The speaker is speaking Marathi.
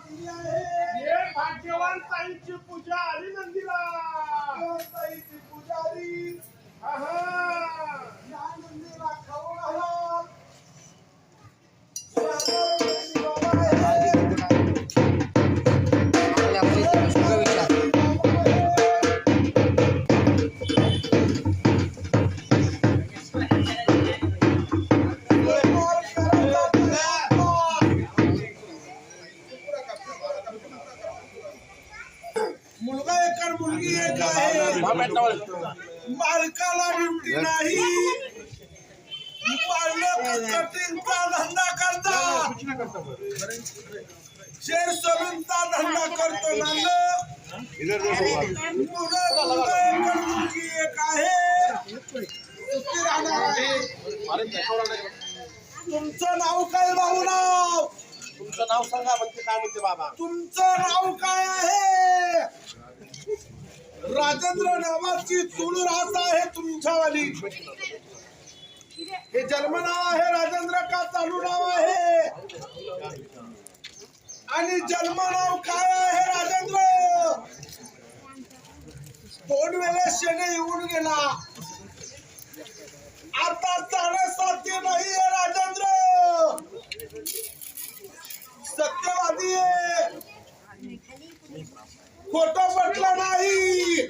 केली आहे. हे भाग्यवान ताईची पूजा आली नंदीला. ताईची पुजारी आहा. या नंदीला खाऊ घाला. स्वागत बाबा आहे. मुलगा एक आणि मुलगी एक आहे. बालकाला ड्युटी नाही. बालक कटिंगचा धंदा करतात. शेर सलूनचा धंदा करतो नांद. मुलगा एक आणि मुलगी एक आहे. सुखी राहणार आहे. तुमचं नाव काय भाऊराव? तुमचं नाव सांगा म्हणजे काय म्हणते बाबा. तुमचं नाव काय आहे? राजेंद्र नावाची चूल राहत आहे तुमच्यावाली. हे जन्म नाव आहे राजेंद्र का चालू नाव आहे? आणि जन्म नाव काय आहे राजेंद्र? 2 वेळेस शेणे येऊन गेला. आता 7.5 नाही आहे राजेंद्र. सत्यवादी आहे. खोटं म्हटलं नाही.